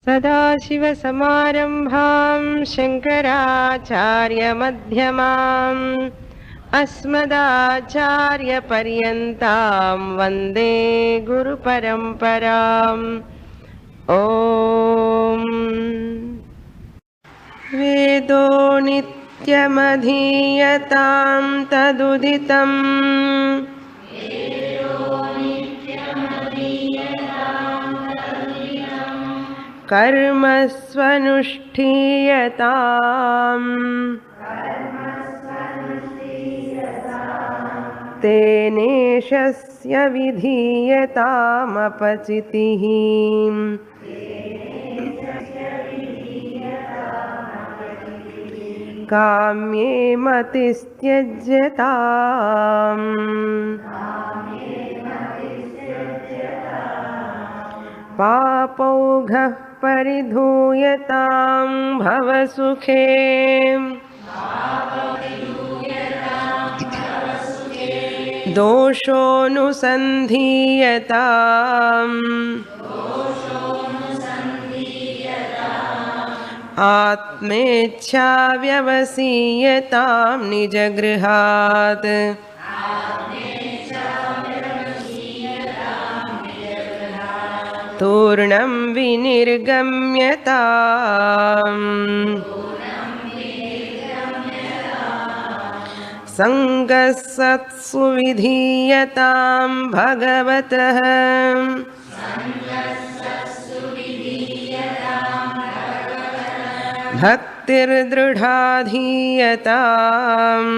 सदाशिवसमारम्भां शङ्कराचार्यमध्यमाम् अस्मदाचार्यपर्यन्तां वन्दे गुरुपरम्पराम्। ॐ वेदो नित्यमधीयतां तदुदितम् कर्म स्वनुष्ठीयताम् तेनेशस्य विधीयतामपचितिः। काम्ये मतिस्त्यज्यताम् पापौघः परिधूयतां भवसुखे दोषोऽनुसन्धीयताम् आत्मेच्छा व्यवसीयतां निजगृहात् तूर्णं विनिर्गम्यताम् सङ्गस्सत्सु विधीयतां भगवतः भक्तिर्दृढाधीयताम्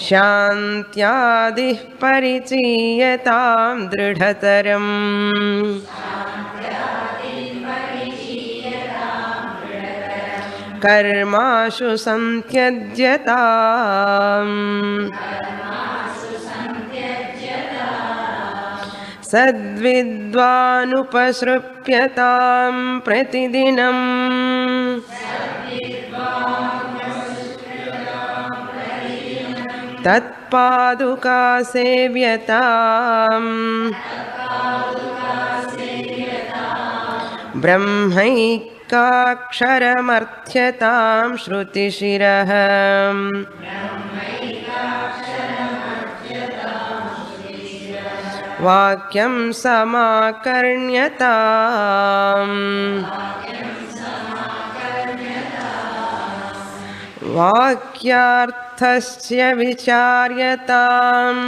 शान्त्यादिः परिचीयतां दृढतरम् कर्माशु संत्यज्यताम् सद्विद्वानुपसृप्यतां प्रतिदिनम् तत्पादुका सेव्यताम् ब्रह्मैकाक्षरमर्थ्यतां श्रुतिशिरः वाक्यं समाकर्ण्यताम् वाक्यार्थस्य विचार्यताम्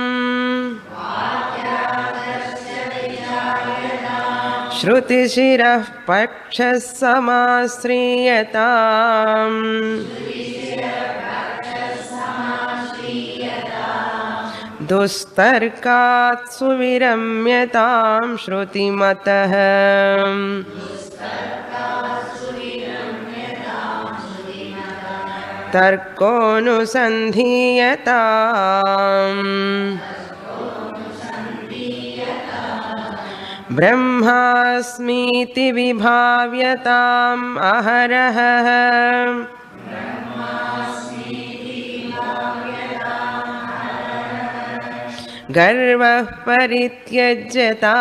श्रुतिशिरः पक्षः समाश्रीयताम् दुस्तर्कात् सुविरम्यतां श्रुतिमतः तर्कोऽनुसन्धीयताम् ब्रह्मास्मीति विभाव्यताम् अहरहः गर्वः परित्यज्यताम्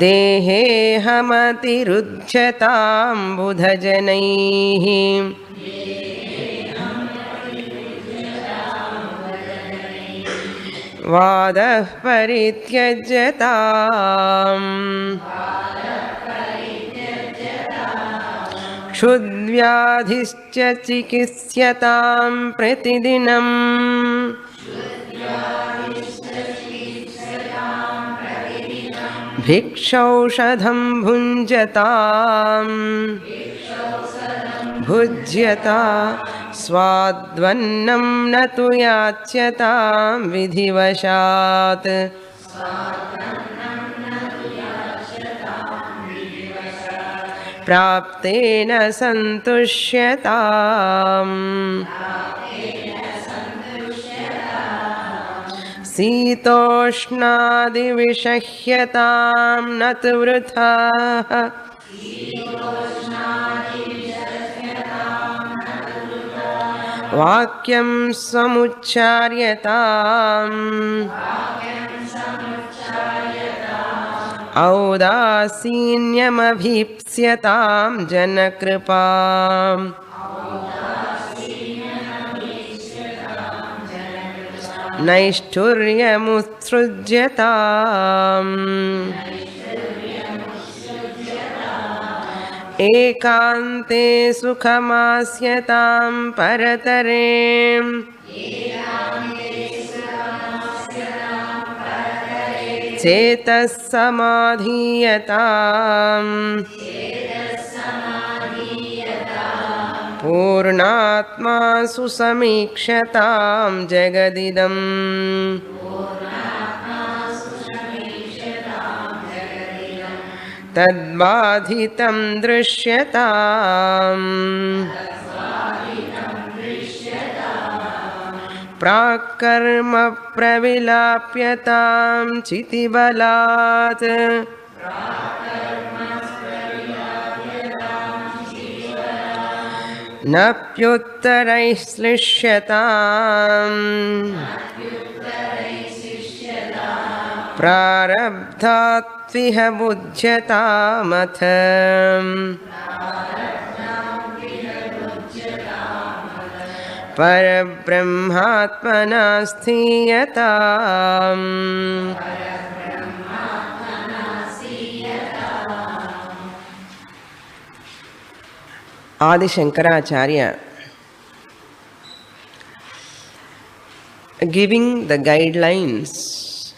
देहेऽहमतिरुध्यतां बुधजनैः वादः परित्यज्यताम् क्षुद्व्याधिश्च चिकित्स्यतां प्रतिदिनम् भिक्षौषधं भुञ्जताम् भुज्यता स्वाद्वन्नं न तु याच्यतां विधिवशात् प्राप्तेन सन्तुष्यताम् शीतोष्णादिविषह्यतां न तु वृथा वाक्यं समुच्चार्यताम् औदासीन्यमभीप्स्यतां जनकृपाम् नैष्ठुर्यमुत्सृज्यताम् एकान्ते सुखमास्यतां परतरे चेतः समाधीयताम् पूर्णात्मा सुसमीक्षतां जगदिदम् तद्बाधितं दृश्यताम् प्राक्कर्म प्रविलाप्यतां चितिबलात् नप्युत्तरैः श्लिष्यताम् प्रारब्धात्विह बुध्यतामथ परब्रह्मात्मना स्थीयताम् Adi Shankaracharya giving the guidelines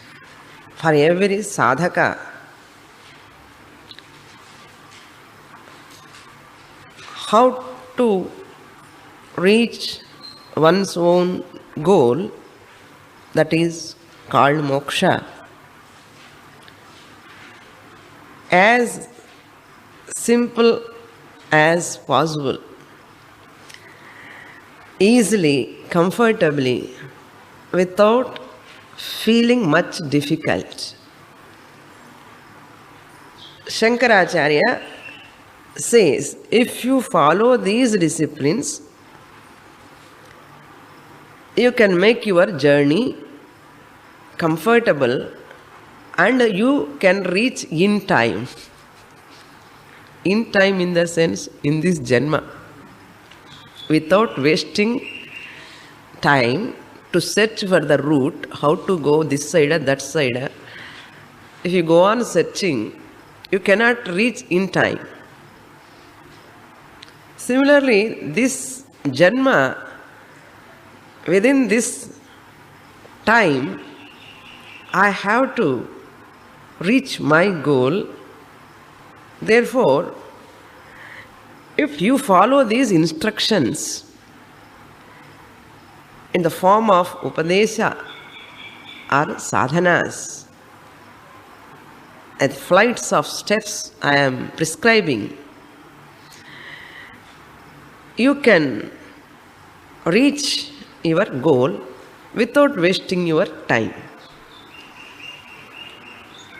for every sadhaka how to reach one's own goal, that is called moksha, as simple as possible, easily, comfortably, without feeling much difficult. Shankaracharya says, if you follow these disciplines, you can make your journey comfortable and you can reach in time. In time in the sense, in this Janma, without wasting time to search for the route, how to go this side or that side. If you go on searching, you cannot reach in time. Similarly, this Janma, within this time, I have to reach my goal. Therefore, if you follow these instructions in the form of upadesha or sadhanas, at flights of steps I am prescribing, you can reach your goal without wasting your time.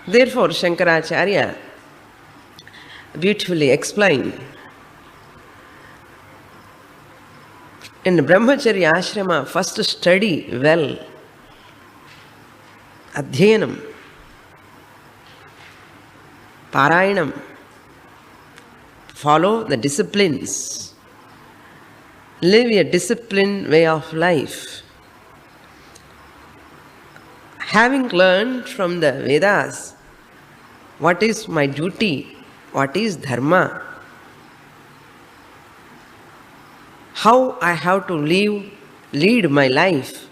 Therefore, Shankaracharya beautifully explained in Brahmacharya Ashrama, first study well, Adhyanam, Parayanam, follow the disciplines, live a disciplined way of life. Having learned from the Vedas what is my duty, what is dharma, how I have to lead my life,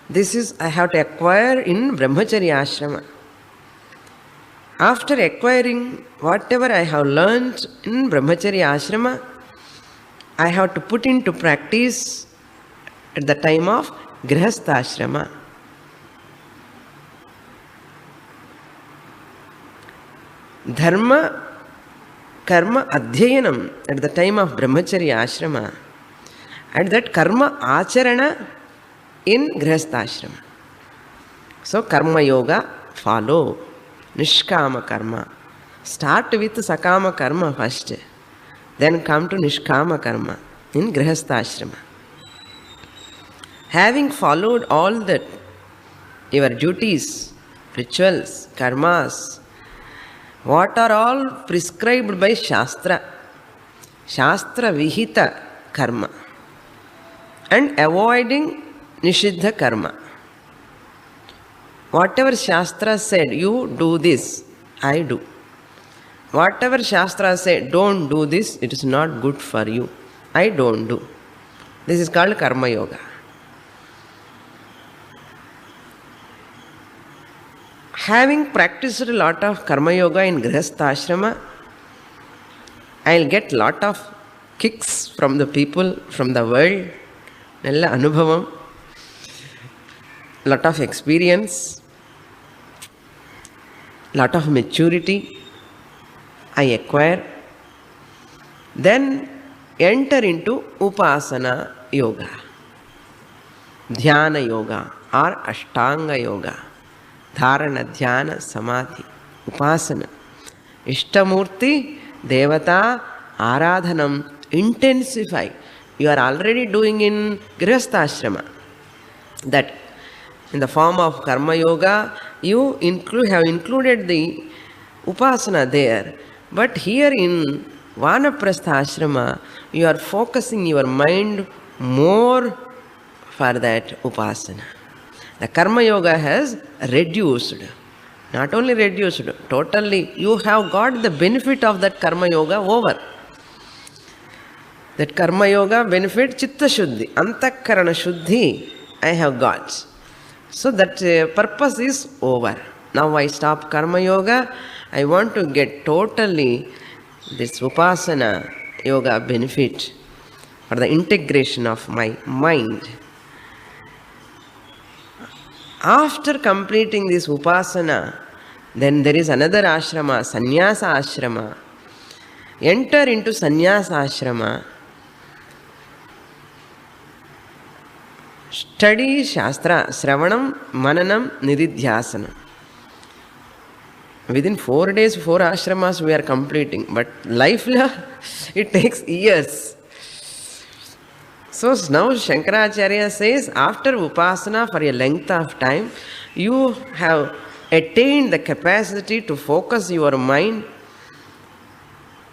this is I have to acquire in Brahmacharya Ashrama. After acquiring whatever I have learned in Brahmacharya Ashrama, I have to put into practice at the time of Grihastha Ashrama. Dharma, karma, adhyayanam at the time of Brahmacharya Ashrama, and that karma acharana in Grihastha Ashrama. So karma yoga follow, nishkama karma. Start with sakama karma first, then come to nishkama karma in Grihastha Ashrama. Having followed all that, your duties, rituals, karmas, what are all prescribed by Shastra, Shastra Vihita karma, and avoiding Nishiddha karma. Whatever Shastra said, you do this, I do. Whatever Shastra said, don't do this, it is not good for you, I don't do. This is called Karma Yoga. Having practiced a lot of Karma Yoga in Grihastha Ashrama, I'll get lot of kicks from the people, from the world, nalla anubhavam, lot of experience, lot of maturity I acquire. Then enter into Upasana Yoga, Dhyana Yoga or Ashtanga Yoga, Dharana, Dhyana, Samadhi, Upasana, Ishtamurti, Devata, Aradhanam, intensify. You are already doing in Grihastha Ashrama. That in the form of Karma Yoga, you have included the Upasana there. But here in Vanaprastha Ashrama, you are focusing your mind more for that Upasana. The Karma Yoga has reduced. Not only reduced, totally you have got the benefit of that Karma Yoga over. That Karma Yoga benefit Chitta Shuddhi, Antakarana Shuddhi I have got. So that purpose is over. Now I stop Karma Yoga. I want to get totally this Upasana Yoga benefit for the integration of my mind. After completing this Upasana, then there is another ashrama, Sannyasa Ashrama. Enter into Sannyasa Ashrama. Study Shastra, Sravanam, Mananam, Nididhyasanam. Within 4 days, 4 ashramas we are completing. But life, it takes years. So now Shankaracharya says, after Upasana for a length of time, you have attained the capacity to focus your mind.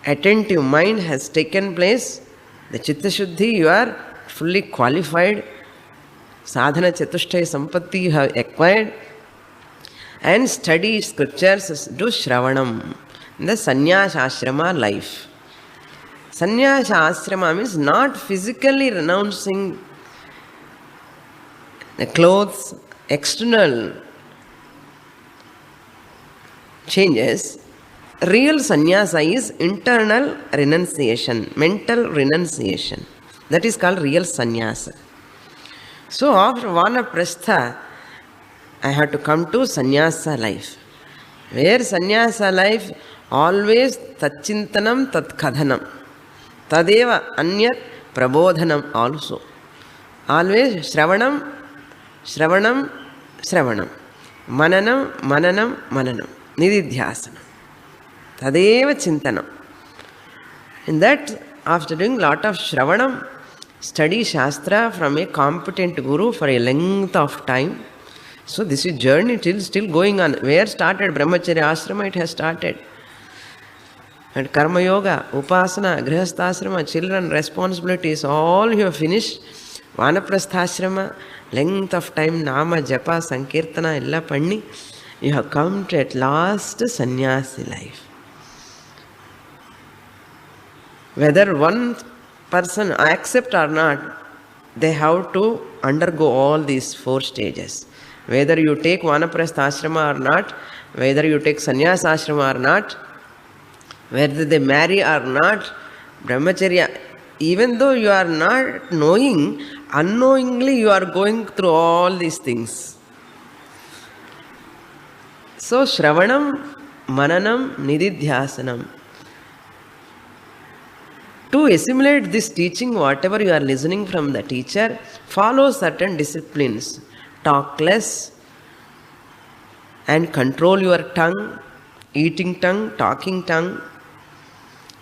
Attentive mind has taken place. The Chitta Shuddhi, you are fully qualified. Sadhana Chatushtaya Sampatti you have acquired. And study scriptures, do Shravanam. The Sannyasa Ashrama life. Sannyasa Ashrama means not physically renouncing the clothes, external changes. Real sannyasa is internal renunciation, mental renunciation. That is called real sannyasa. So after Vanaprastha, I have to come to sannyasa life. Where sannyasa life always tatchintanam tatkadhanam. Tadeva anyat prabodhanam also. Always Shravanam, Shravanam, Shravanam. Mananam, Mananam, Mananam. Nididhyasanam. Tadeva chintanam. In that, after doing lot of Shravanam, study Shastra from a competent guru for a length of time. So this is journey still going on. Where started Brahmacharya Ashrama, it has started. And Karma Yoga, Upasana, Grihastha Ashrama, children, responsibilities, all you have finished. Vanaprastha Ashrama, length of time, Nama, Japa, Sankirtana, illa panni. You have come to at last sannyasi life. Whether one person accept or not, they have to undergo all these 4 stages. Whether you take Vanaprastha Ashrama or not, whether you take Sannyasa Ashrama or not, whether they marry or not, Brahmacharya, even though you are not knowing, unknowingly you are going through all these things. So Shravanam, Mananam, Nididhyasanam. To assimilate this teaching, whatever you are listening from the teacher, follow certain disciplines. Talk less and control your tongue, eating tongue, talking tongue.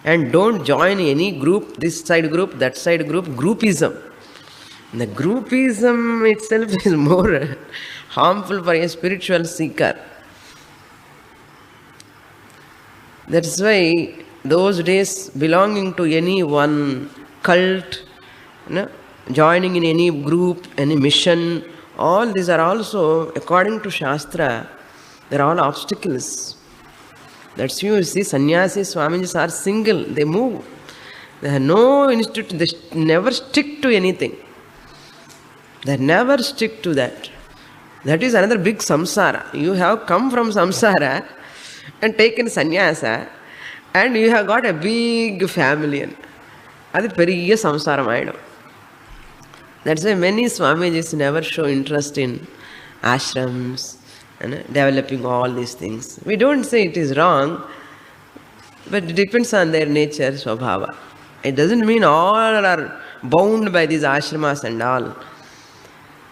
And don't join any group, this side group, that side group, groupism. The groupism itself is more harmful for a spiritual seeker. That's why those days belonging to any one cult, joining in any group, any mission, all these are also, according to Shastra, they're all obstacles. That's you see, sannyasis, Swamijis are single, they move. They have no institute, they never stick to anything. They never stick to that. That is another big samsara. You have come from samsara and taken sannyasa, and you have got a big family. That's a very samsara. That's why many Swamijis never show interest in ashrams and developing all these things. We don't say it is wrong, but it depends on their nature, swabhava. It doesn't mean all are bound by these ashramas and all.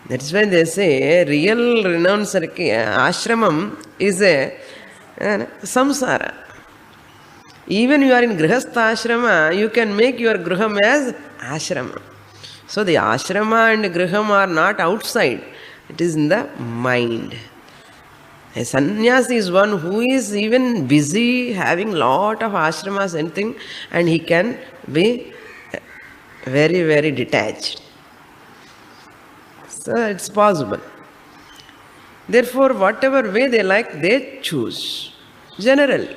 That's why they say real renouncer ashramam is a samsara. Even you are in grihastha ashrama, you can make your griham as ashrama. So the ashrama and griham are not outside. It is in the mind. A sannyasi is one who is even busy having lot of ashramas and thing, and he can be very, very detached. So it's possible. Therefore, whatever way they like, they choose. Generally,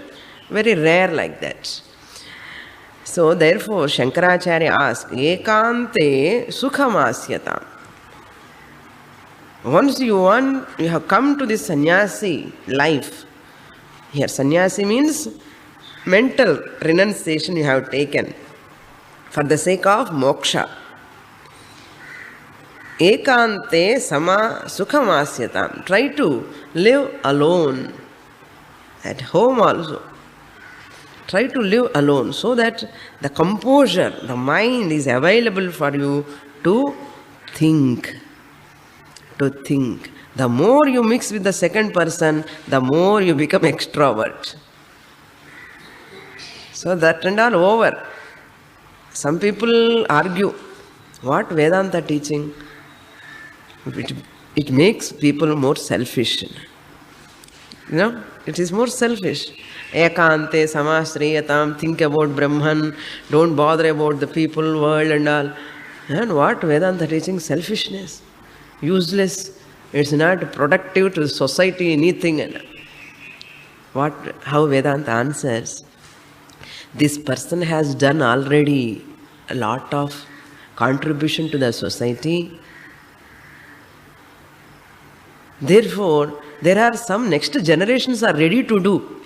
very rare like that. So therefore, Shankaracharya asks, Ekante sukhamasyatam. Once you have come to this sannyasi life. Here sannyasi means mental renunciation you have taken for the sake of moksha. Ekante sama sukhamasyatam. Try to live alone. At home also. Try to live alone so that the composure, the mind is available for you to think. To think. The more you mix with the second person, the more you become extrovert. So that and all over. Some people argue, what Vedanta teaching? It makes people more selfish. It is more selfish. Ekante samasriyatam, think about Brahman, don't bother about the people, world and all. And what Vedanta teaching? Selfishness. Useless. It's not productive to society, anything. How Vedanta answers? This person has done already a lot of contribution to the society. Therefore, there are some next generations are ready to do.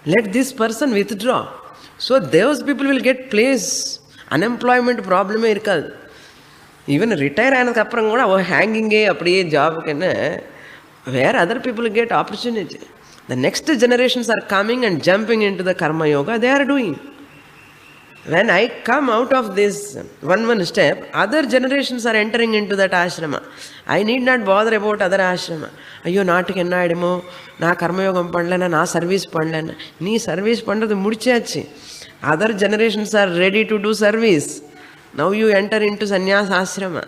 Let this person withdraw. So those people will get place. Unemployment problem irukadu. Even retire anadapram kuda hanging apdiye job kenne, where other people get opportunity. The next generations are coming and jumping into the karma yoga, they are doing. When I come out of this one step, other generations are entering into that ashrama. I need not bother about other ashrama. Ayyo naatiki enna idimo, na karma yogam pandlena, na service pandlena. Nee service pandrathu mudichachi. Other generations are ready to do service. Now you enter into sannyas ashrama.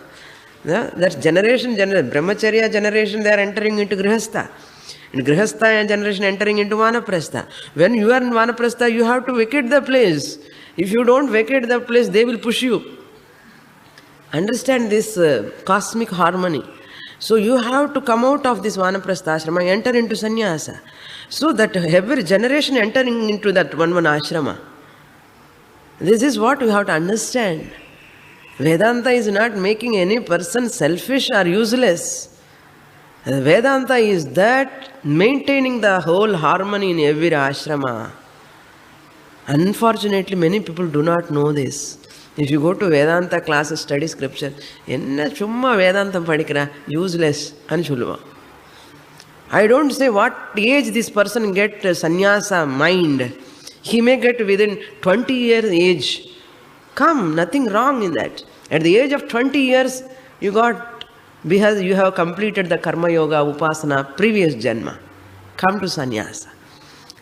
That generation, brahmacharya generation, they are entering into grihastha. And grihastha generation entering into vanaprastha. When you are in vanaprastha, you have to vacate the place. If you don't vacate the place, they will push you. Understand this cosmic harmony. So you have to come out of this vanaprastha ashrama, enter into sannyasa. So that every generation entering into that one ashrama. This is what we have to understand. Vedanta is not making any person selfish or useless. Vedanta is that maintaining the whole harmony in every ashrama. Unfortunately, many people do not know this. If you go to Vedanta classes, study scripture, enna chumma Vedantam padikra, useless, anchuluva. I don't say what age this person get sannyasa mind. He may get within 20 years age. Come, nothing wrong in that. At the age of 20 years, you have completed the karma yoga, upasana, previous janma. Come to sannyasa.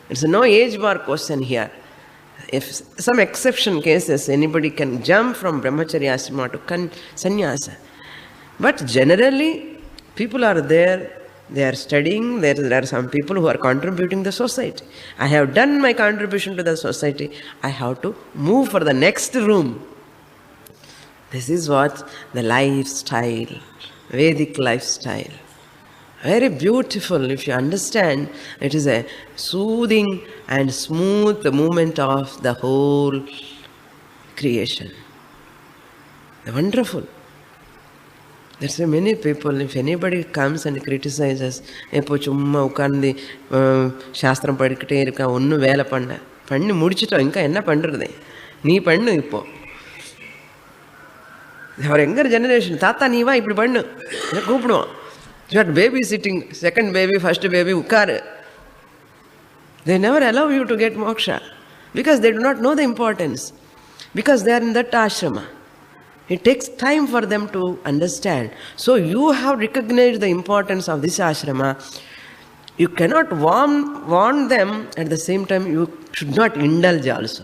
It's no age bar question here. If some exception cases, anybody can jump from brahmacharya ashrama to sannyasa. But generally, people are there, they are studying, there are some people who are contributing to the society. I have done my contribution to the society, I have to move for the next room. This is what the lifestyle, Vedic lifestyle. Very beautiful. If you understand, it is a soothing and smooth movement of the whole creation. Wonderful. There's many people, if anybody comes and criticizes, எப்போ சும்மா உட்கார்ந்து சாஸ்திரம் படிக்கிட்டே இருக்கா, ஒன்றும் வேலை பண்ணி முடிச்சிட்டோம், ఇంకా என்ன பண்ணுறது, நீ பண்ணு. இப்போ அவர் எங்கர் ஜெனரேஷன், தாத்தா நீ வா இப்படி பண்ணு கூப்பிடுவோம். You baby sitting, second baby, first baby, உட்காரு. They never allow you to get moksha because they do not know the importance, because they are in that ashrama. It takes time for them to understand. So you have recognized the importance of this ashrama. You cannot warn them, at the same time you should not indulge also.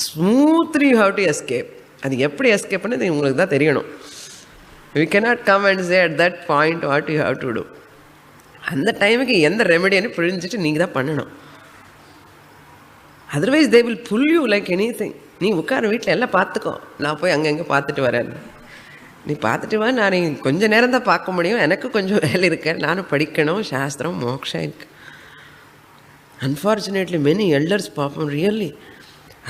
Smoothly you have to escape. அது எப்படி escape பண்ணது உங்களுக்கு தான் தெரியணும். We cannot come and say at that point what you have to do. அந்த டைமுக்கு எந்த ரெமெடின்னு புரிஞ்சுட்டு நீங்கள் தான் பண்ணணும். Otherwise they will pull you like anything. நீ உட்கார வீட்டில் எல்லாம் பார்த்துக்கோ, நான் போய் அங்கங்கே பார்த்துட்டு வரேன். நீ பார்த்துட்டு வா, நான் கொஞ்சம் நேரம் தான் பார்க்க முடியும், எனக்கு கொஞ்சம் வேலை இருக்கு, நானும் படிக்கணும், சாஸ்திரம் மோக்ஷா இருக்கு. அன்ஃபார்ச்சுனேட்லி மெனி எல்டர்ஸ் பார்ப்போம், ரியல்லி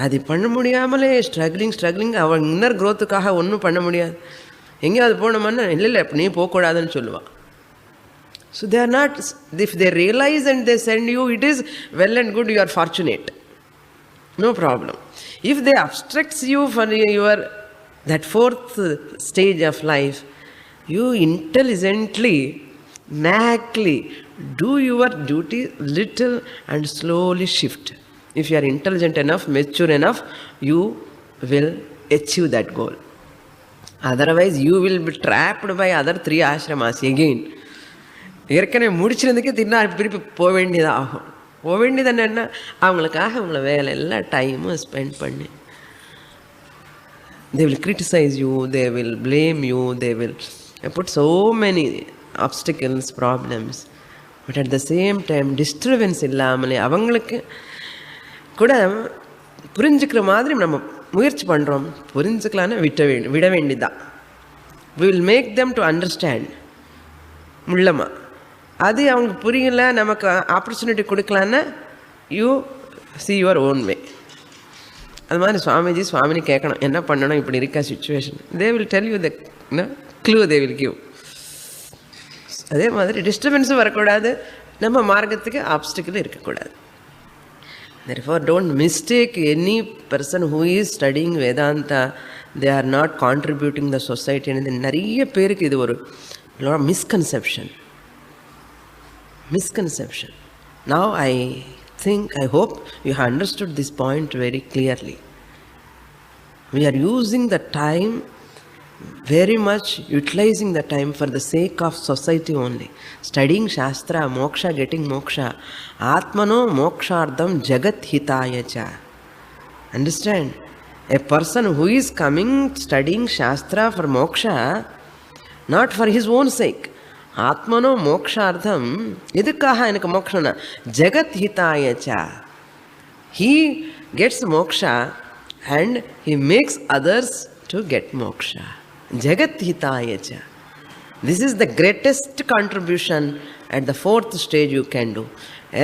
அது பண்ண முடியாமலே ஸ்ட்ரகிளிங் அவன் இன்னர் க்ரோத்துக்காக ஒன்றும் பண்ண முடியாது. எங்கேயாவது போனோம்னா இல்லை நீ போகக்கூடாதுன்னு சொல்லுவான். So they are not, if they realise and they send you, it is well and good, you are fortunate, no problem. If they obstructs you for your that fourth stage of life, you intelligently, nackedly do your duty little and slowly shift. If you are intelligent enough, mature enough, you will achieve that goal. Otherwise you will be trapped by other 3 ashramas again. ஏற்கனவே முடிச்சிருந்துக்கே திருப்பி போக வேண்டியதாகும். போக வேண்டியது என்ன, அவங்களுக்காக அவங்கள வேலை எல்லாம் டைமும் ஸ்பெண்ட் பண்ணி, they will criticize you, they will blame you, they will put so many obstacles, problems, but at the same time disturbance இல்லாமலே அவங்களுக்கு கூட புரிஞ்சுக்கிற மாதிரி நம்ம முயற்சி பண்ணுறோம். புரிஞ்சுக்கலான்னு விட வேண்டியதான். we will make them to understand முள்ளமா. அது அவங்களுக்கு புரியல, நமக்கு ஆப்பர்ச்சுனிட்டி கொடுக்கலான்னா you see your own way. அது மாதிரி சுவாமினி கேட்கணும், என்ன பண்ணணும், இப்படி இருக்கா situation, they will tell you the clue they will give. அதே மாதிரி டிஸ்டர்பன்ஸும் வரக்கூடாது, நம்ம மார்க்கத்துக்கு ஆப்ஸ்டிக்கல் இருக்கக்கூடாது. Therefore don't mistake any person who is studying Vedanta, they are not contributing the society. நிறைய பேருக்கு இது ஒரு misconception. Now I hope you have understood this point very clearly. We are using the time very much, utilizing the time for the sake of society only. Studying Shastra, moksha, getting moksha. Atmano mokshardham jagat hitaya cha. Understand? A person who is coming studying Shastra for moksha, not for his own sake. Atmano mokshardham, idukkaha enakku mokshana, jagat hitaya cha. He gets moksha and he makes others to get moksha. Jagat hitaya cha. This is the greatest contribution at the 4th stage you can do.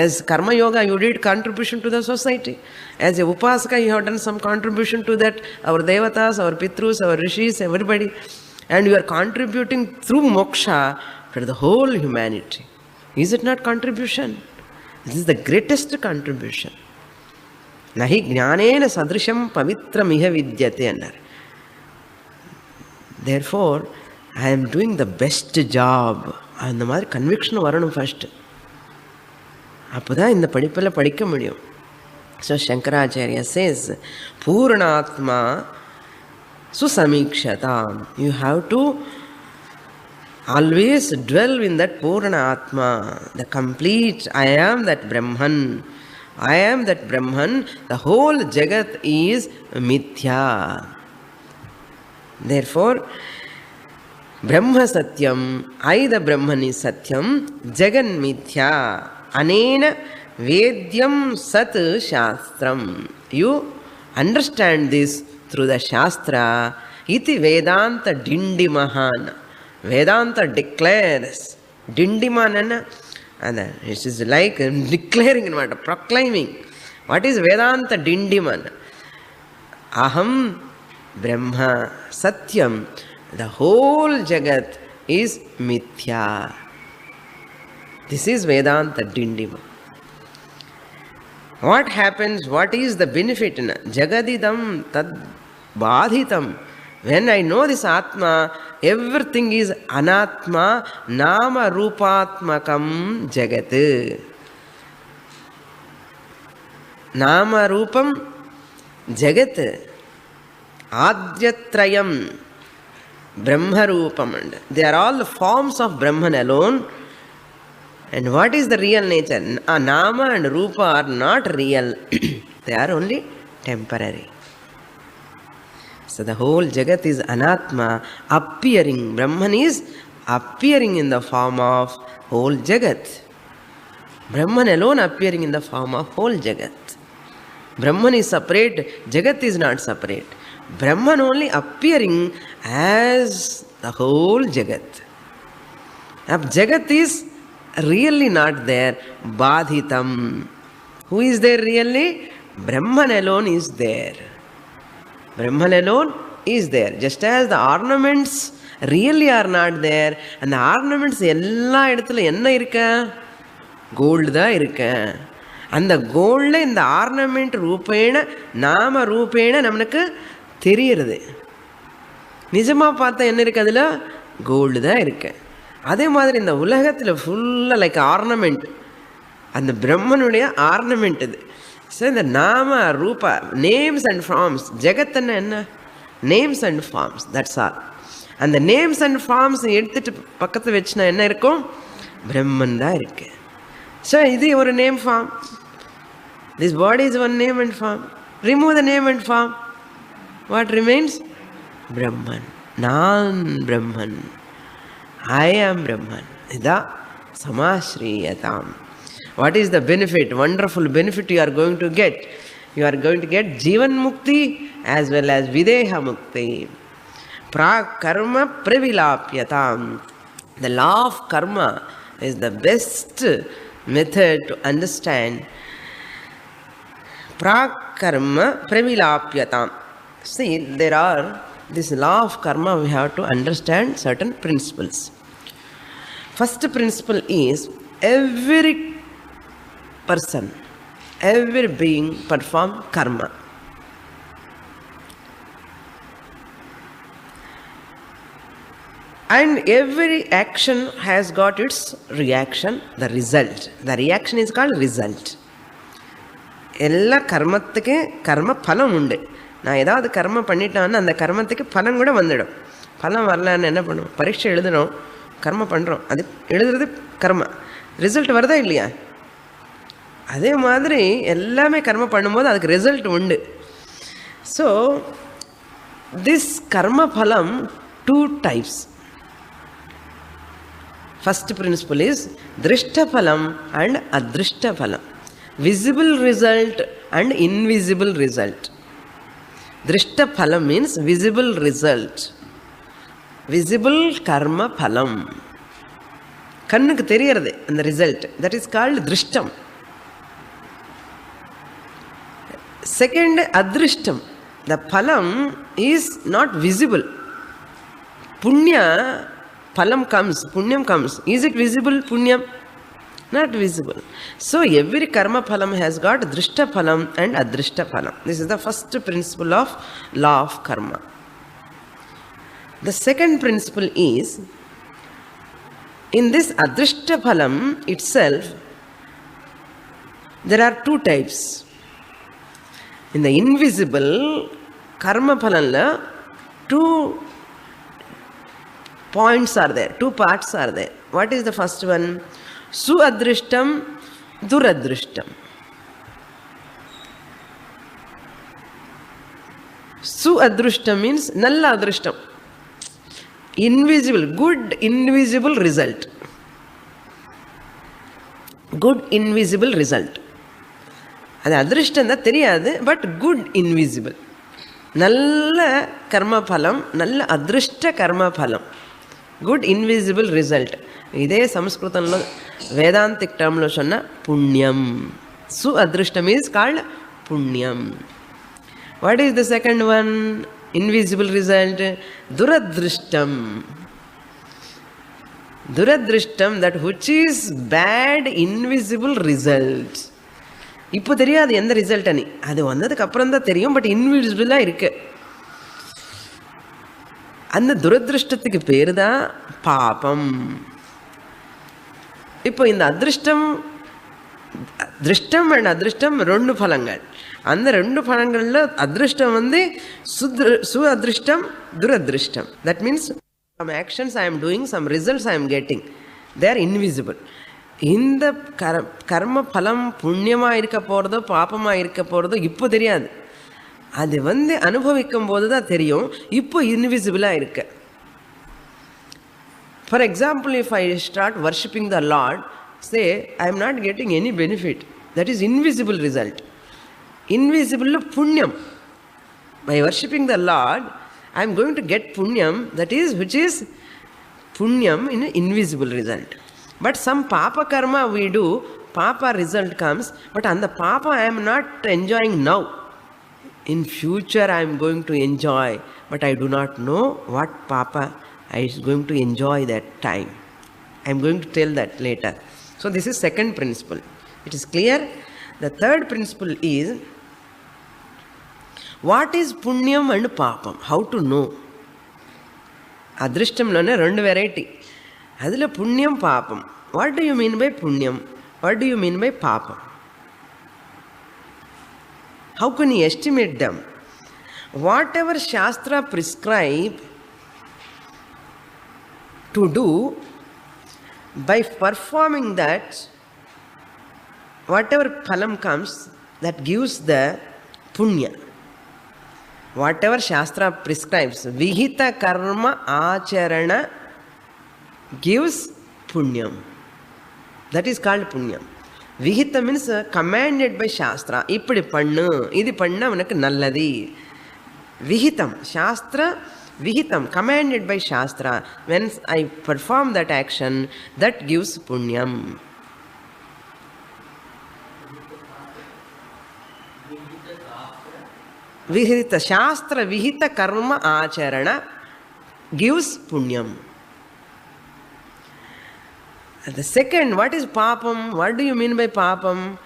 As karma yoga you did contribution to the society. As a upasaka you have done some contribution to that, our devatas, our pitrus, our rishis, everybody. And you are contributing through moksha to the whole humanity. Is it not contribution? This is the greatest contribution. Nahi jnanena sadrisham pavitram iha vidyate annar. Therefore, I am doing the best job. அந்த மாதிரி conviction வரணும் first. அப்போ தான் இந்த படிப்பில் படிக்க முடியும். So Shankaracharya says பூர்ணாத்மா சுசமீக்ஷதாம். You have to always dwell in that Purna Atma, the complete I am that Brahman. I am that Brahman. The whole Jagat is Mithya. Therefore, Brahma Satyam, I the Brahman is Satyam, Jagan Mithya, Anena Vedyam Sat Shastram. You understand this through the Shastra. Iti Vedanta Dindimahan. Vedanta declares. Dindimanana. And it is like declaring, proclaiming. What is Vedanta Dindiman? Aham Brahma Satyam. The whole Jagat is Mithya. This is Vedanta Dindima. What happens? What is the benefit? Jagadidam tad badhitam. When I know this Atma, everything is Anatma, Nama Rupatmakam Jagat. Nama Rupam Jagat. Adyatrayam. Brahma Rupam. They are all the forms of Brahman alone. And what is the real nature? Nama and Rupa are not real. They are only temporary. So the whole Jagat is Anatma, appearing. Brahman is appearing in the form of whole Jagat. Brahman alone appearing in the form of whole Jagat. Brahman is separate, Jagat is not separate. Brahman only appearing as the whole Jagat. Now, Jagat is really not there. Badhitam. Who is there really? Brahman alone is there. Brahman alone is there. Just as the ornaments really are not there. And the ornaments எல்லா இடத்துல என்ன இருக்க? Gold தான் இருக்க. அந்த கோல்டில் இந்த ornament ரூபேண நாம ரூபேண நம்மளுக்கு தெரியுறது. நிஜமாக பார்த்தா என்ன இருக்குது? அதில் கோல்டு தான் இருக்கு. அதே மாதிரி இந்த உலகத்தில் ஃபுல்லாக லைக் ஆர்னமெண்ட், அந்த பிரம்மனுடைய ஆர்னமெண்ட் இது. ஸோ இந்த நாம ரூபா, நேம்ஸ் அண்ட் ஃபார்ம்ஸ், ஜெகத்துன்னா என்ன? Names and forms, that's all. அந்த நேம்ஸ் அண்ட் ஃபார்ம்ஸ் எடுத்துட்டு பக்கத்தில் வச்சுனா என்ன இருக்கும்? பிரம்மன் தான் இருக்கு. ஸோ இது ஒரு name form. This body is one name and form. Remove the name and form. What remains? Brahman. Nan Brahman. I am Brahman. Ida Samashriyatam. What is the benefit? Wonderful benefit you are going to get. You are going to get Jivan Mukti as well as Videha Mukti. Pra-karma pravilapyatam. The law of karma is the best method to understand. Pra-karma pravilapyatam. See, there are this law of karma, we have to understand certain principles. First principle is every person, every being perform karma. And every action has got its reaction, the result. The reaction is called result. எல்லா கர்மத்துக்கு கர்ம பலம் உண்டு. நான் ஏதாவது கர்மம் பண்ணிட்டான்னு அந்த கர்மத்துக்கு பலன் கூட வந்துடும். பலன் வரலான்னு என்ன பண்ணுவோம்? பரீட்சை எழுதணும், கர்மம் பண்ணுறோம், அது எழுதுறது கர்ம, ரிசல்ட் வருதா இல்லையா? அதே மாதிரி எல்லாமே கர்மம் பண்ணும்போது அதுக்கு ரிசல்ட் உண்டு. ஸோ திஸ் கர்ம பலம் two types. First principle is திருஷ்ட பலம் அண்ட் அதிருஷ்ட பலம். Visible result and invisible result. Drishta phalam means visible result. Visible karma phalam. கண்ணுக்கு தெரியறது அந்த ரிசல்ட். தட் இஸ் கால்டு திருஷ்டம். செகண்ட் அதிருஷ்டம். த பலம் இஸ் நாட் விசிபிள். புண்ணிய பலம் கம்ஸ், புண்ணியம் கம்ஸ். Is it visible? புண்ணியம் not visible. So every karma phalam has got drishta phalam and adrishta phalam. This is the first principle of law of karma. The second principle is, in this adrishta phalam itself there are two types. In the invisible karma phalamla two points are there, two parts are there. What is the first one? Su-adrishtam, duradrishtam. Su-adrishtam means nalla adrishtam. Invisible, good invisible result. Good invisible result. அது அதிருஷ்டம் தான் தெரியாது, but good invisible. நல்ல கர்மபலம், நல்ல அதிருஷ்ட கர்மபலம், good invisible result. இதே సంస్కృతంలో వేదాంతిక్ టర్మ్లో சொன்ன పుణ్యం. సు అదృష్టం ఈజ్ కాల్డ్ పుణ్యం. What is the second one? Invisible result దురదృష్టం. దురదృష్టం, that which is bad invisible result. இப்போ தெரியாது எந்த ரிசல்ட் அனி, அது வந்ததுக்கு அப்புறம் தான் தெரியும், பட் இன்விசிபிளாக இருக்கு. அந்த துரதிருஷ்டத்துக்கு பேர் தான் பாபம். இப்போ இந்த அதிருஷ்டம், திருஷ்டம் அண்ட் அதிருஷ்டம் ரெண்டு பலங்கள். அந்த ரெண்டு பலங்களில் அதிருஷ்டம் வந்து சு அதிருஷ்டம், துரதிருஷ்டம். That means some actions I am doing, some results I am getting, they are invisible. இந்த கர்ம பலம் புண்ணியமாக இருக்க போகிறதோ பாப்பமாக இருக்க போகிறதோ இப்போ தெரியாது, அது வந்து அனுபவிக்கும் போது தான் தெரியும். இப்போ இன்விசிபிளாக இருக்கு. For example, if I start worshipping the Lord, say I am not getting any benefit, that is invisible result. Invisible புண்ணியம். By worshipping the Lord I am going to get punyam, that is, which is punyam in an invisible result. But some papa karma we do, papa result comes, but on the papa I am not enjoying now. In future I am going to enjoy, but I do not know what papa I is going to enjoy that time. I am going to tell that later. So this is second principle. It is clear. The third principle is, what is punyam and papam? How to know? Adrishtamlone rendu variety. Adula punyam papam. What do you mean by punyam? What do you mean by papam? How can you estimate them? Whatever Shastra prescribe to do, by performing that, whatever phalam comes, that gives the punya. Whatever Shastra prescribes, Vihita karma acharana gives punyam. That is called punyam. Vihita means commanded by Shastra. Ippadi pannu, idi panna unakku nalladi. Vihitam, Shastra, Vihitam, commanded by Shastra. When I perform that action, that gives punyam. Vihita Shastra, Vihita karma acharana gives punyam. And the second, what is papam? What do you mean by papam?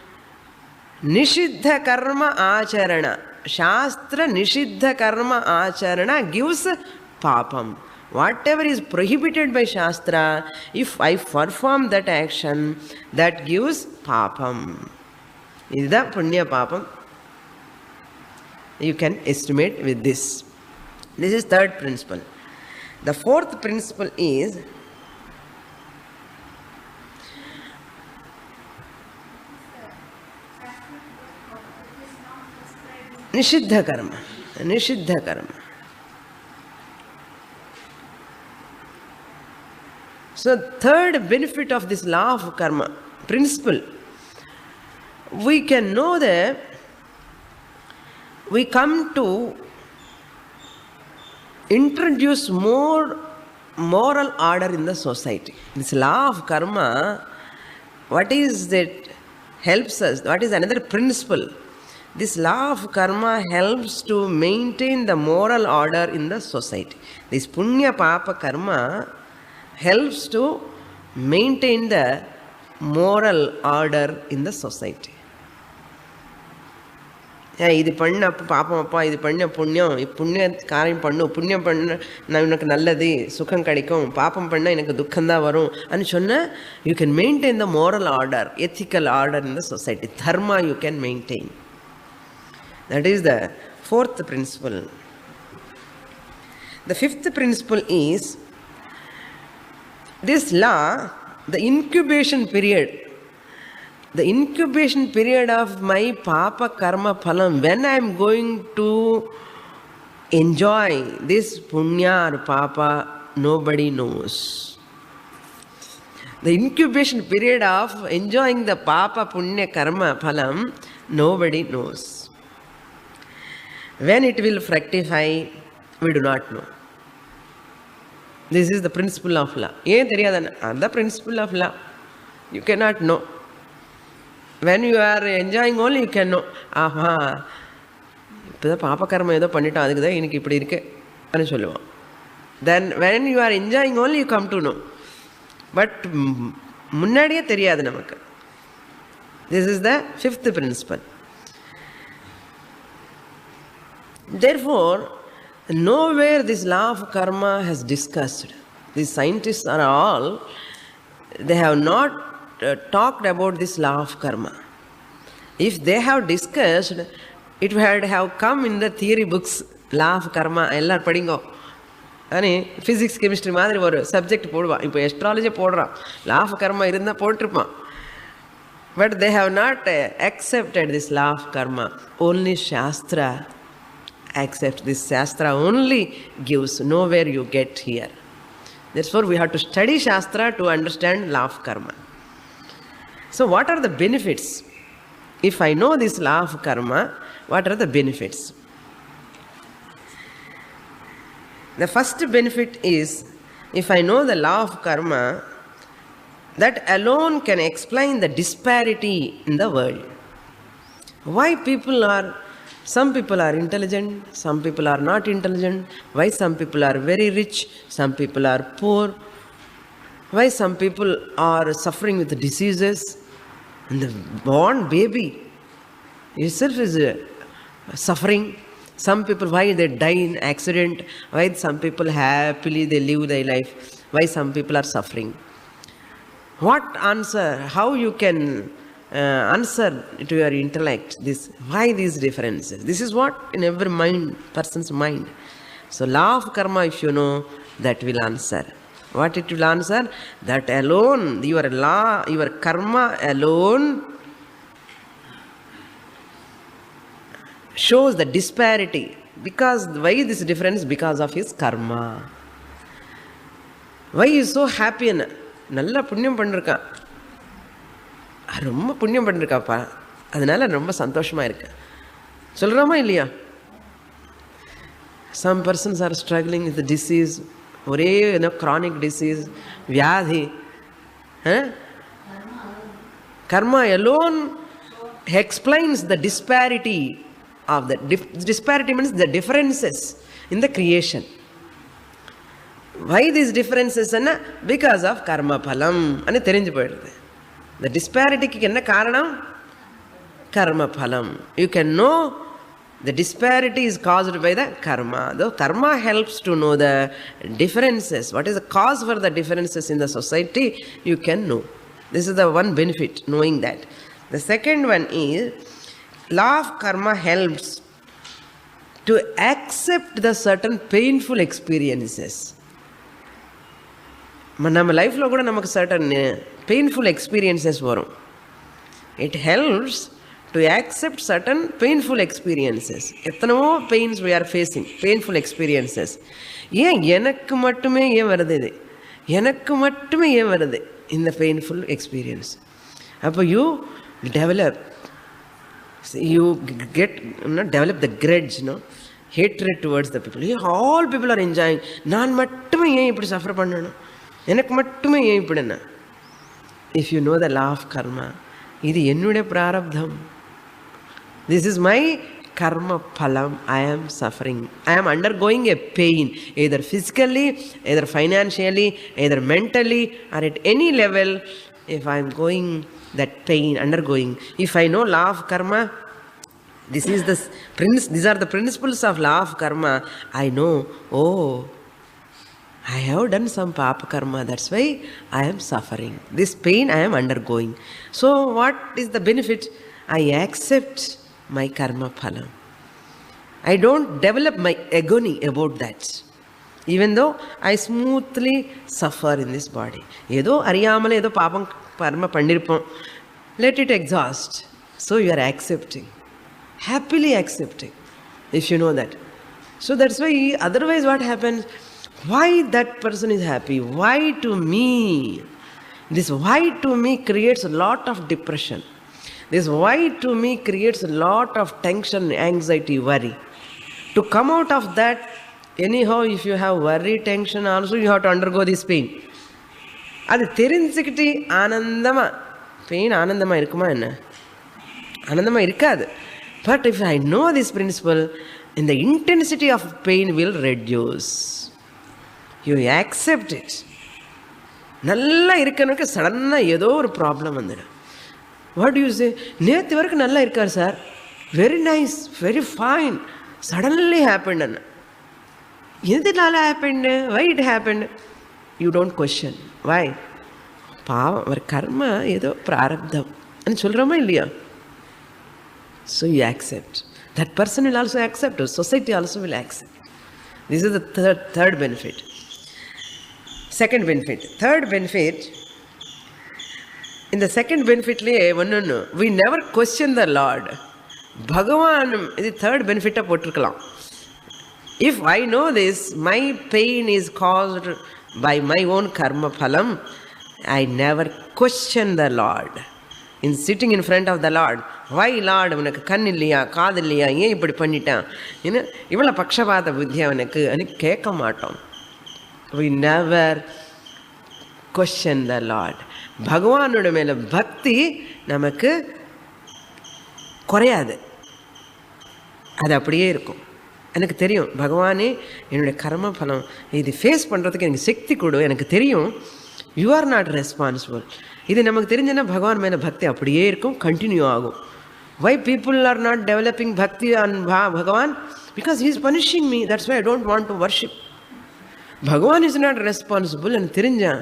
Nishiddha karma acharana. Shastra Nishiddha karma acharana gives papam. Whatever is prohibited by Shastra, if I perform that action, that gives papam. Is that punya papam? You can estimate with this. This is third principle. The fourth principle is Nishiddha karma. Nishiddha karma. So third benefit of this law of karma principle, we can know that we come to introduce more moral order in the society. This law of karma, what is that helps us? What is another principle? This law of karma helps to maintain the moral order in the society. This punya papa karma helps to maintain the moral order in the society. இது பண்ண பாப்பம் அப்பா, இது பண்ண புண்ணியம், புண்ணிய காரியம் பண்ணும், புண்ணியம் பண்ண நான் எனக்கு நல்லது சுகம் கிடைக்கும், பாப்பம் பண்ணால் எனக்கு துக்கம்தான் வரும் அப்படின்னு சொன்னால், you can maintain the moral order, ethical order in the society. Dharma you can maintain. That is the fourth principle. The fifth principle is, this law, the incubation period, the incubation period of my papa karma phalam, when I am going to enjoy this punya or papa nobody knows. The incubation period of enjoying the papa, punya, karma, phalam, nobody knows. When it will fructify, we do not know. This is the principle of law. The principle of law. You cannot know. When you are enjoying only, you can know. Aha. Papa karma edo pannita adukku inikku ipdi irukke anu solluvom. Then when you are enjoying only, you come to know. But munnadiye theriyadu namakku. This is the fifth principle. Therefore, nowhere this law of karma has discussed. These scientists are all, they have not talked about this law of karma. If they have discussed, it would have come in the theory books. Law of karma, ellar padingo. Ani physics, chemistry madri oru subject podva. Ipo astrology podra. Law of karma irundha potruppa. But they have not accepted this law of karma. Only Shastra accepts this. Shastra only gives, nowhere you get here. Therefore, we have to study Shastra to understand law of karma. So, what are the benefits? If I know this law of karma, what are the benefits? The first benefit is, if I know the law of karma, that alone can explain the disparity in the world. Why some people are intelligent, some people are not intelligent, why some people are very rich, some people are poor, why some people are suffering with diseases, and the born baby itself is suffering. Some people, why they die in accident, why some people happily they live their life, why some people are suffering. What answer, how you can answer to your intellect this, why these differences? This is what in every person's mind. So law of karma, if you know, that will answer. What it will answer? That alone, your law, your karma alone shows the disparity. Because why this difference? Because of his karma. Why he is so happy? Nalla punyam pandirukka. ரொம்ப புண்ணியம் பண்ணிருக்காப்பா, அதனால ரொம்ப சந்தோஷமா இருக்கு சொல்றோமா இல்லையா? Some persons are struggling with the disease, ஒரே chronic disease, வியாதி. Karma alone explains the disparity of the disparity means the differences in the creation. Why these differences? Because of karma phalam anu therinju poidudhu. The disparity ki enna karanam? Karma phalam. You can know the disparity is caused by the karma. Though karma helps to know the differences, what is the cause for the differences in the society, you can know. This is the one benefit, knowing that. The second one is, law of karma helps to accept the certain painful experiences. நம்ம லைஃப்ல கூட நமக்கு certain painful experiences வரும். It helps to accept certain painful experiences. எத்தனவோ pains we are facing, painful experiences. ஏன் எனக்கு மட்டுமே ஏன் வருது இது? எனக்கு மட்டுமே ஏன் வருது இந்த painful experience? அப்போ you develop the grudge, hatred towards the people. All people are enjoying. நான் மட்டுமே ஏன் இப்படி சஃபர் பண்ணணும்? எனக்கு மட்டுமே ஏன் இப்படின்னா? If you know the law of karma, இது என்னுடைய பிராரப்தம். This is my karma phalam. I am suffering. I am undergoing a pain, either physically, either financially, either mentally, or at any level. If I am going that pain, undergoing. If I know law of karma, these are the principles of law of karma. I know, I have done some papa karma, that's why I am suffering. This pain I am undergoing. So what is the benefit? I accept my karma phalam. I don't develop my agony about that. Even though I smoothly suffer in this body. Edo ariyamale edo papam karma pandirpom. Let it exhaust. So you are accepting. Happily accepting. If you know that. So that's why otherwise what happens? Why that person is happy? Why to me? This why to me creates a lot of depression. This why to me creates a lot of tension, anxiety, worry. To come out of that, anyhow, if you have worry, tension also, you have to undergo this pain. அது தெரிஞ்சுக்கிட்டு ஆனந்தமாக, pain ஆனந்தமாக இருக்குமா என்ன? ஆனந்தமாக இருக்காது. But if I know this principle, in the intensity of pain will reduce. You accept it. நல்லா இருக்கணுக்கு சடனாக ஏதோ ஒரு ப்ராப்ளம் வந்துடும். What you say? நேற்று வரைக்கும் நல்லா இருக்கார் sir, very nice, very fine, suddenly happen அண்ணா. எதனால happen? Why it happen? You don't question why. பாவம், ஒரு கர்மா, ஏதோ பிராரப்தம் சொல்கிறோமா இல்லையா? So you accept. That person will also accept. Society also will accept. This is the third benefit. Second benefit. Third benefit, இந்த second பெனிஃபிட்லேயே ஒன்று, we never question the Lord. பகவான் இது தேர்ட் பெனிஃபிட்டாக போட்டிருக்கலாம். If I know this, my pain is caused by my own karma phalam, I never question the Lord. In sitting in front of the Lord, why Lord, உனக்கு கண் இல்லையா, காது இல்லையா, ஏன் இப்படி பண்ணிட்டான், இன்னும் இவ்வளோ பக்ஷபாத புத்தி அவனுக்கு అని கேட்க மாட்டோம். We never question the Lord. பகவானோட மேலே பக்தி நமக்கு குறையாது, அது அப்படியே இருக்கும். எனக்கு தெரியும் பகவானே என்னுடைய கர்ம பலம் இது ஃபேஸ் பண்ணுறதுக்கு எனக்கு சக்தி கொடு, எனக்கு தெரியும், யூ ஆர் நாட் ரெஸ்பான்சிபிள். இது நமக்கு தெரிஞ்சுன்னா பகவான் மேலே பக்தி அப்படியே இருக்கும், கண்டினியூ ஆகும். Why people are not developing bhakti on Bhagavan? Because he is punishing me, that's why I don't want to worship. Bhagavan is not responsible எனக்கு தெரிஞ்சான்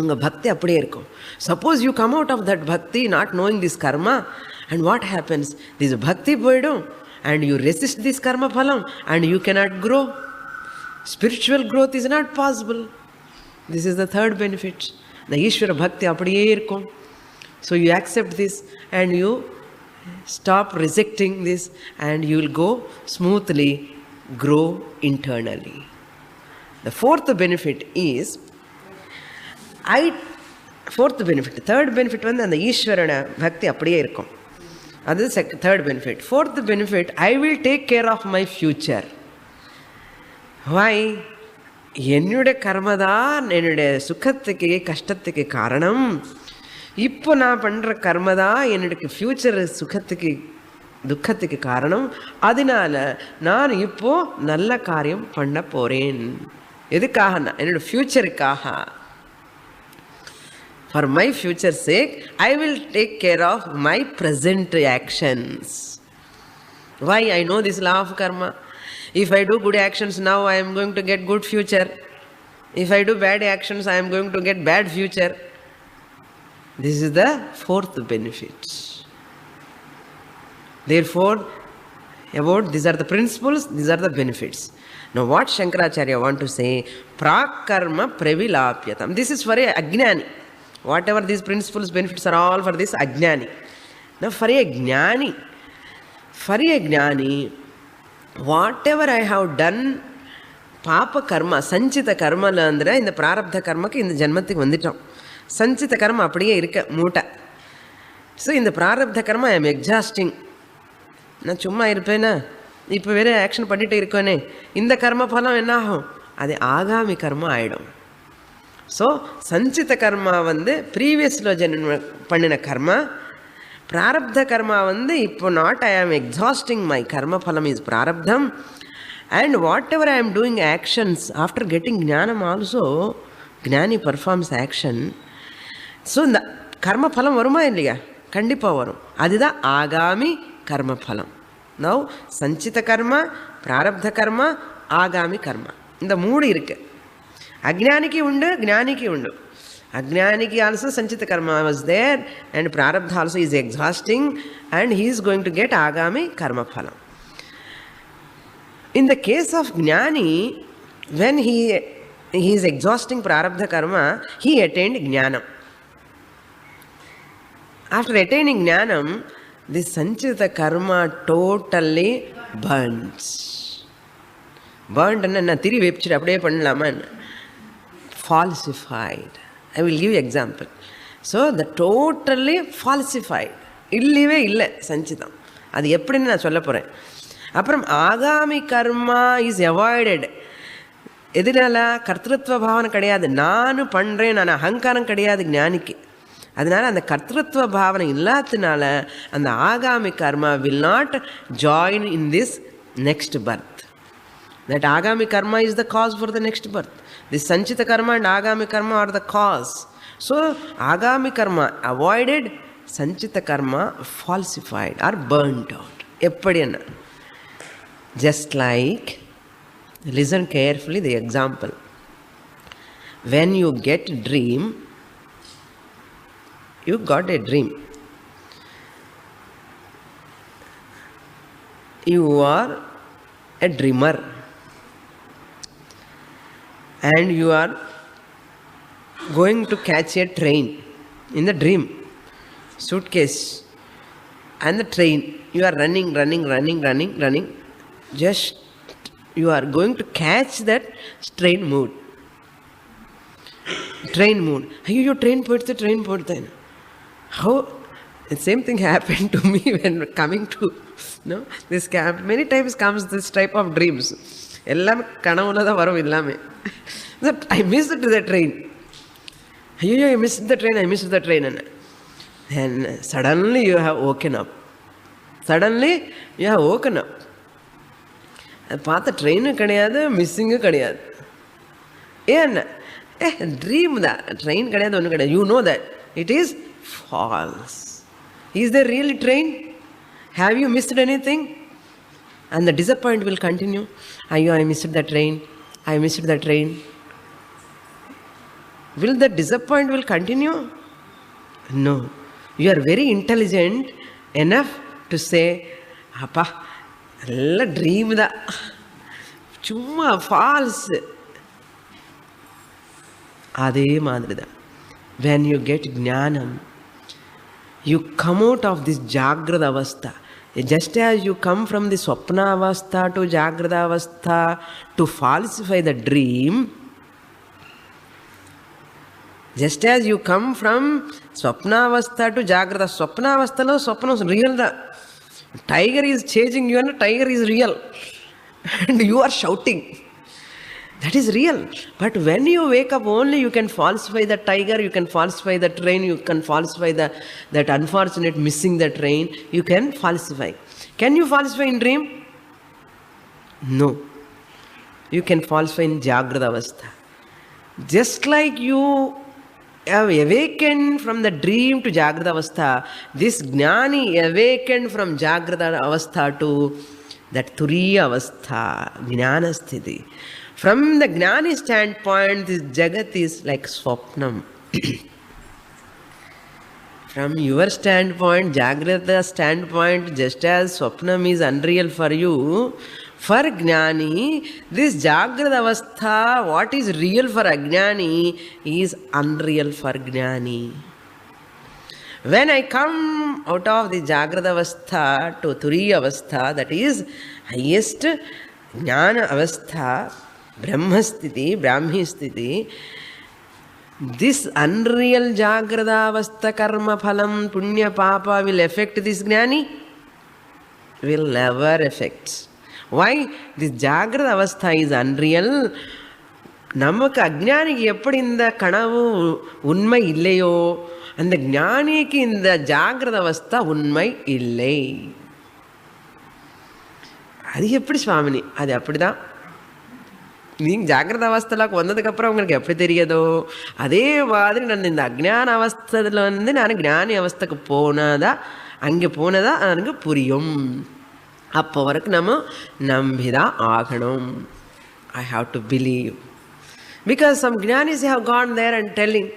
உங்கள் பக்தி அப்படியே இருக்கும். Suppose you come out of that bhakti not knowing this karma, and what happens? This பக்தி போயிடும், and you resist this karma phalam, and you cannot grow. Spiritual growth is not possible. This is the third benefit. The Ishvara bhakti apadiye irukum. So you accept this and you stop rejecting this, and you will go smoothly, grow internally. The fourth benefit is third benefit வந்து அந்த ஈஸ்வரன பக்தி அப்படியே இருக்கும். அது third benefit. Fourth benefit, I will take care of my future. Why? என்னுடைய கர்ம தான் என்னுடைய சுகத்துக்கு கஷ்டத்துக்கு காரணம். இப்போ நான் பண்ணுற கர்ம தான் என்னுடைய ஃப்யூச்சர் சுகத்துக்கு துக்கத்துக்கு காரணம். அதனால நான் இப்போ நல்ல காரியம் பண்ண போகிறேன். எதுக்காகனா என்னோடய ஃப்யூச்சருக்காக. For my future's sake, I will take care of my present actions. Why? I know this law of karma. If I do good actions now, I am going to get good future. If I do bad actions, I am going to get bad future. This is the fourth benefit. Therefore, these are the principles, these are the benefits. Now what Shankaracharya want to say, prakarma pravilapyatam. This is for a ajnani. Whatever these principles, benefits are all for this ajnani. Now for a jnani, whatever I have done, papa karma, sanchita karma landra, in the prarabdha karma ki in the janmathik vanditom. Sanchita karma apadiye irukka moota. So in the prarabdha karma I am exhausting. Na chumma irupena, ipo vera action பண்ணிட்டே இருக்கோனே, இந்த கர்ம பலம் என்ன ஆகும்? அது ஆகாமி கர்மா ஆயிடும். So சஞ்சித கர்மா வந்து ப்ரீவியஸில் பண்ணின கர்மா. பிராரப்த கர்மா வந்து இப்போ நாட் ஐ ஆம் எக்ஸாஸ்டிங் மை கர்ம பலம் இஸ் பிராரப்தம். அண்ட் வாட் எவர் ஐ ஆம் டூயிங் ஆக்ஷன்ஸ் ஆஃப்டர் கெட்டிங் ஞானம் ஆல்சோ, ஞானி பர்ஃபார்ம்ஸ் ஆக்ஷன். ஸோ இந்த கர்ம பலம் வருமா இல்லையா? கண்டிப்பாக வரும். அதுதான் ஆகாமி கர்ம பலம். நவ் சஞ்சித கர்மா, பிராரப்த கர்மா, ஆகாமி கர்மா, இந்த மூணு இருக்குது. அஜ்ஞானிக்கு உண்டு, ஞானிக்கு உண்டு. அஜ்ஞானிக்கு ஆல்சோ சஞ்சித கர்மா வாஸ் தேர், அண்ட் பிராரப்த also is exhausting, and he is going to get ஆகாமி கர்ம பலம். In the case of ஞானி, when he is exhausting prarabdha karma, he attained jnanam. After attaining jnanam, this sanchita karma totally burns. Burnt and thiri vepchid apdiye pannalama. Falsified. I will give you example. So the totally falsified. இல்லவே இல்லை சஞ்சிதம். அது எப்படின்னு நான் சொல்ல போகிறேன். அப்புறம் ஆகாமி karma is avoided. எதனால? கர்த்திருவ பாவனை கிடையாது. நான் பண்ணுறேன், நான் அகங்காரம் கிடையாது ஞானிக்கு. அதனால் அந்த கர்த்திருவ பாவனை இல்லாததுனால அந்த ஆகாமி karma will not join in this next birth. That ஆகாமி karma is the cause for the next birth. This சஞ்சித கர்மா அண்ட் ஆகாமி karma are the cause. So ஆகாமி கர்மா அவாய்டட், சஞ்சித karma falsified or burnt out. எப்படி என்ன? Just like, listen carefully the example. When you get dream, you got a dream. You are a dreamer and you are going to catch a train in the dream. Suitcase and the train, you are running. Just you are going to catch that train mood. Ayyo, train podta. How? The same thing happened to me when coming to this camp. Many times comes this type of dreams. Ellam kanavula da varum illame. I missed the train. Ayyo, I missed the train. Then suddenly you have woken up. பார்த்த train கிடையாது, missing கிடையாது. ஏன்னா dream தான், train கிடையாது, ஒன்றும் கிடையாது. You know that it is false. Is there really train? Have you missed anything? And the disappointment will continue. Ayyo, I missed the train. Will the disappointment will continue? No. You are very intelligent enough to say, அப்பா நல்ல dream தான், சும்மா falls. அதே மாதிரி தான் when you get ஞானம், you come out of this jagrada avastha. Just as you come from the swapna avastha to jagrada avastha to falsify the dream, just as you come from swapna avastha to jagrada, swapna avastha lo swapna is real da. Tiger is chasing you and tiger is real and you are shouting. That is real. But when you wake up, only you can falsify the tiger, you can falsify the train, you can falsify that unfortunate missing the train. You can falsify. Can you falsify in dream? No. You can falsify in jagrada avastha. Just like you have awakened from the dream to jagrada avastha, this jnani awakened from jagrada avastha to that turiya avastha, jnana sthiti. From the jnani standpoint, this jagat is like swapnam. From your standpoint, jagrada standpoint, just as swapnam is unreal for you, for jnani, this jagrada avastha, what is real for ajnani, is unreal for jnani. When I come out of the jagrada avastha to turiya avastha, that is highest jnana avastha, brahmasthiti, brahmi sthiti, this unreal jagrada avastha karma phalam punya papa will affect this jnani? Will never affect. Why? This jagrada avastha is unreal. நமக்கு அஜ்ஞானிக்கு எப்படி இந்த கனவு உண்மை இல்லையோ, அந்த ஞானிக்கு இந்த ஜாகிரத அவஸ்தா உண்மை இல்லை. அது எப்படி சுவாமினி? அது அப்படிதான். நீங்கள் ஜாகிரத அவஸ்தைக்கு வந்ததுக்கப்புறம் உங்களுக்கு எப்படி தெரியாதோ, அதே மாதிரி நான் இந்த அஜ்ஞான அவஸ்தையில் நான் ஞானி அவஸ்தைக்கு அங்கே போனதா எனக்கு புரியும். அப்போ வரைக்கும் நம்ம நம்பிதான் ஆகணும். I have to believe. Because some jnanis have gone there and telling.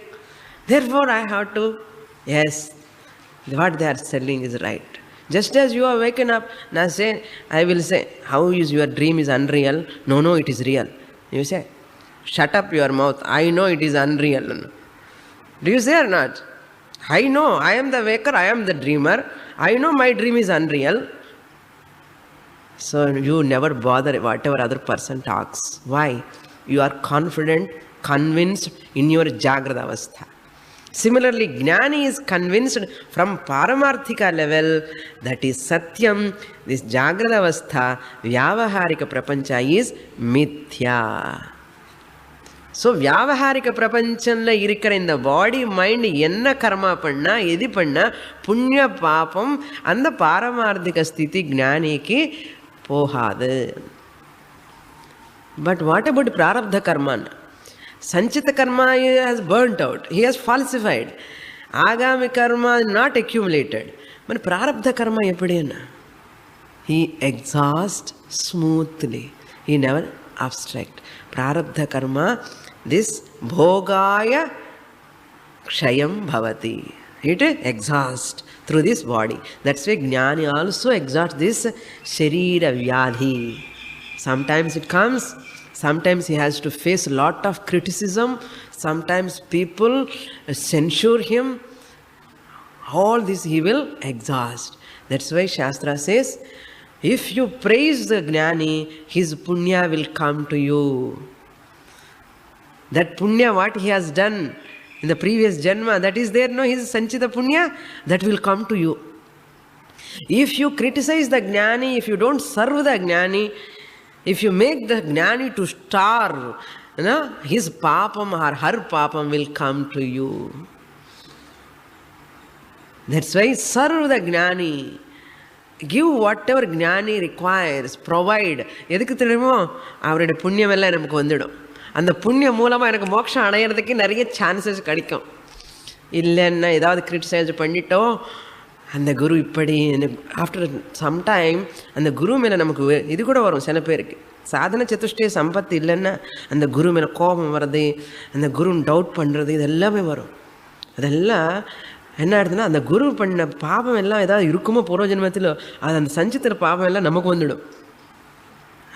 Therefore I have to, yes, what they are telling is right. Just as you are waken up, I will say, how is your dream is unreal? No, it is real. You say, shut up your mouth. I know it is unreal. Do you say or not? I know, I am the waker, I am the dreamer. I know my dream is unreal. So you never bother whatever other person talks. Why? You are confident, convinced in your Jagrata Avastha. Similarly, Jnani is convinced from Paramarthika level that is Satyam, this Jagrata Avastha, Vyavaharika Prapancha is Mithya. So, Vyavaharika Prapanchanla irikra in the body, mind, enna karma panna, edi panna, punya papam, and the Paramarthika Sthiti Jnani ki pohadu. But what about Prarabdha Karma? Sanchita karma has burnt out. He has falsified. Agami karma not accumulated. But Prarabdha karma eppadiyana? He exhausts smoothly. He never abstract. Prarabdha karma, this bhogaya kshayam bhavati. It exhausts through this body. That's why Jnani also exhausts this sharira vyadhi. Sometimes it comes. Sometimes he has to face a lot of criticism. Sometimes people censure him. All this he will exhaust. That's why Shastra says, if you praise the Jnani, his punya will come to you. That punya, what he has done in the previous janma, that is there, no, his sanchita punya, that will come to you. If you criticize the Jnani, if you don't serve the Jnani, if you make the Jnani to starve, his papam or her papam will come to you. That's why serve the Jnani. Give whatever Jnani requires, provide. எதுக்கு தெரியுமோ அவருடைய புண்ணியம் எல்லாம் நமக்கு வந்துடும். அந்த புண்ணியம் மூலமாக எனக்கு மோட்சம் அடையிறதுக்கு நிறைய சான்சஸ் கிடைக்கும். இல்லைன்னா ஏதாவது கிரிட்டிசைஸ் பண்ணிட்டோம், அந்த குரு இப்படி ஆஃப்டர் சம் டைம் அந்த குரு மேலே நமக்கு இது கூட வரும். சில பேருக்கு சாதன சதுஷ்டய சம்பத்து இல்லைன்னா அந்த குரு மேலே கோபம் வர்றது, அந்த குருன்னு டவுட் பண்ணுறது, இது எல்லாமே வரும். அதெல்லாம் என்ன ஆயிடுதுன்னா அந்த குரு பண்ண பாபம் எல்லாம் ஏதாவது இருக்குமோ பூர்வஜன்மத்தில், அது அந்த சஞ்சித்திர பாபம் எல்லாம் நமக்கு வந்துடும்.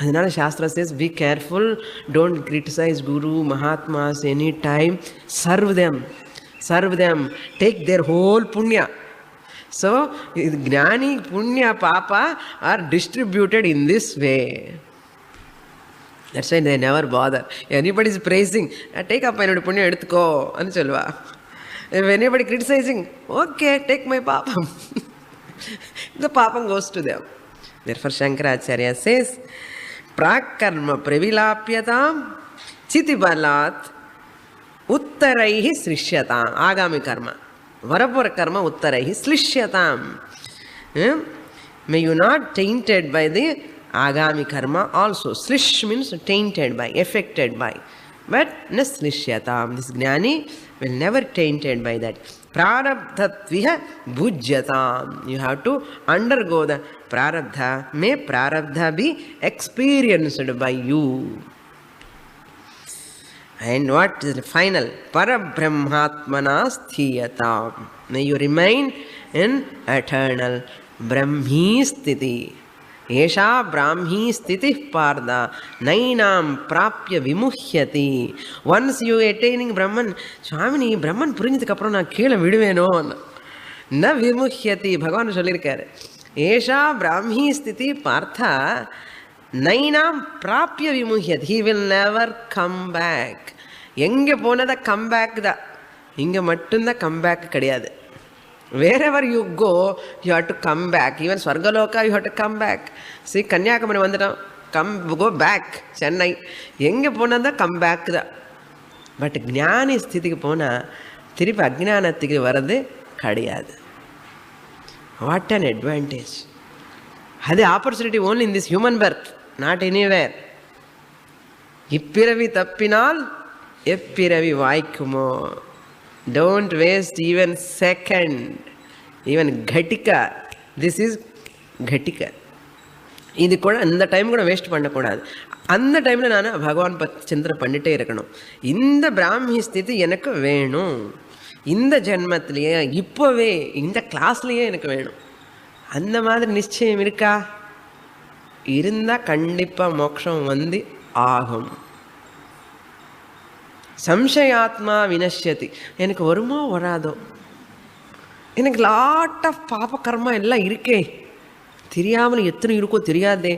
அதனால shastra says be careful, don't criticise guru mahatmas any time, serve them, take their whole புண்ணியா. So, Jnani, Punya, Papa are distributed in this way. That's why they never bother. Anybody is praising, take up my Punya, eduthuko, anu solva. If anybody criticizing, okay, take my Papam. The Papam goes to them. Therefore, Shankaracharya says, Prakarma Pravilapyatam Chitibalat Uttaraihi Srishyataam. Agami karma. Varapura karma uttaraihi slishyatam. May you not tainted by the agami karma also. Slish means tainted by, affected by. But na slishyatam. This Jnani will never tainted by that. Prarabdhatviha bhujyatam. You have to undergo the prarabdha. May prarabdha be experienced by you. And what is the final? Parabrahmatmana sthiyatam. May you remain in eternal Brahmi sthiti. Esha Brahmi sthiti parda nainam prapya vimuhyati. Once you attaining Brahman, Swamini, Brahman புரிஞ்சதுக்கு அப்புறம் நான் கீழே விடுவேனோ ந விமுஹ்யதி. பகவான் சொல்லியிருக்காரு, ஏஷா பிராமி ஸ்திதி பார்த்தா நைனாம் பிராப்ய விமுஹ்யத். He will never come back. எங்கே போனதா கம் பேக் தான், இங்கே மட்டும்தான் கம் பேக் கிடையாது. Wherever you go you have to come back. Even Swargaloka you have to come back. சரி, கன்னியாகுமரி வந்துட்டோம், கோ பேக். சென்னை எங்கே போனால் தான் கம் பேக் தான். பட் ஞானி ஸ்திதிக்கு போனால் திருப்பி அஜ்ஞானத்துக்கு வர்றது கிடையாது. What an advantage! அது opportunity only in this human birth, not anywhere. இப்பிறவி தப்பினால் எப்பிறவி வாய்க்குமோ. Don't waste even second, even கட்டிக்கா. திஸ் இஸ் கட்டிக்கா. இது கூட இந்த டைம் கூட வேஸ்ட் பண்ணக்கூடாது. அந்த டைமில் நான் பகவான் சிந்தனை பண்ணிகிட்டே இருக்கணும். இந்த பிராமி ஸ்திதி எனக்கு வேணும், இந்த ஜென்மத்திலேயே இப்போவே இந்த கிளாஸ்லேயே எனக்கு வேணும். அந்த மாதிரி நிச்சயம் இருக்கா? இருந்தால் கண்டிப்பாக மோட்சம் வந்து ஆகும். சம்சயாத்மா வினஷ்யதி. எனக்கு வருமோ வராதோ, எனக்கு லாட் ஆஃப் பாப கர்மா எல்லாம் இருக்கே, தெரியாமல் எத்தனை இருக்கோ தெரியாதே.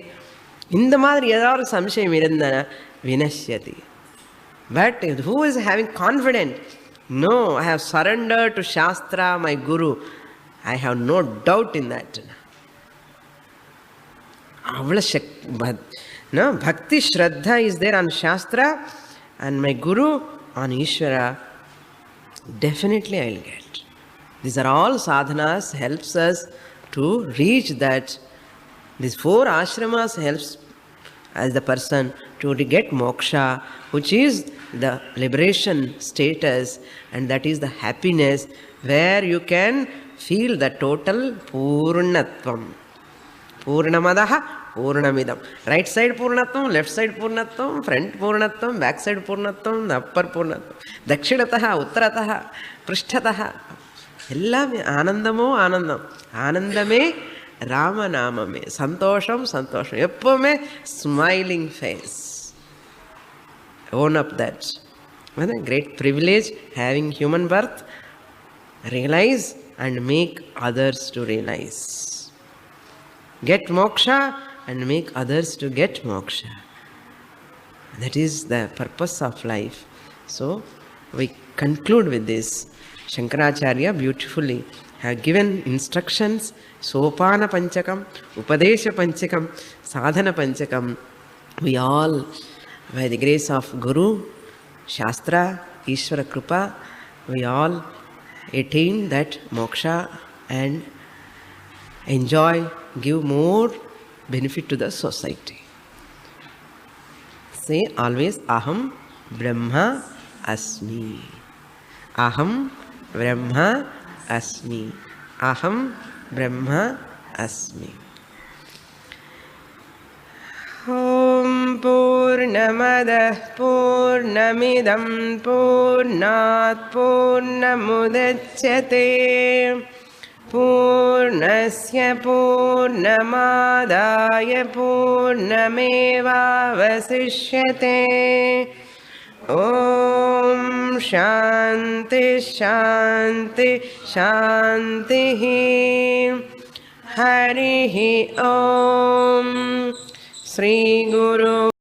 இந்த மாதிரி ஏதாவது சம்சயம் இருந்தால் வினஷ்யதி. But who is having confidence? No, I have surrendered to Shastra, my Guru. I have no doubt in that. No, Bhakti Shraddha is there on Shastra and my Guru on Ishvara. Definitely I will get. These are all sadhanas helps us to reach that. These 4 ashramas helps as the person to get moksha, which is the liberation status, and that is the happiness where you can feel the total purnatvam. Purnamadaha Purnamidam. Right side Purnatvam, left side Purnatvam, front Purnatvam, back side Purnatvam, the upper Purnatvam. Dakshinataha, Uttarataha, Prishtataha. Ellame Anandamo Anandam. Anandame Ramanamame. Santosham Santosham. Eppome smiling face. Own up that. What a great privilege having human birth. Realize and make others to realize. Get moksha and make others to get moksha. That is the purpose of life. So we conclude with this. Shankaracharya beautifully have given instructions. Sopana Panchakam, Upadesha Panchakam, Sadhana Panchakam. We all, by the grace of Guru, Shastra, Ishvara Krupa, we all attain that moksha and enjoy, give more benefit to the society. Say always, Aham Brahma Asmi. Aham Brahma Asmi. Aham Brahma Asmi. Om Purnamadah Purnamidam Purnat Purnamudachyate Purnasya Purnamadaya Purnamevavasishyate. Om Shanti Shanti Shanti. Harihi Om. Sri Guru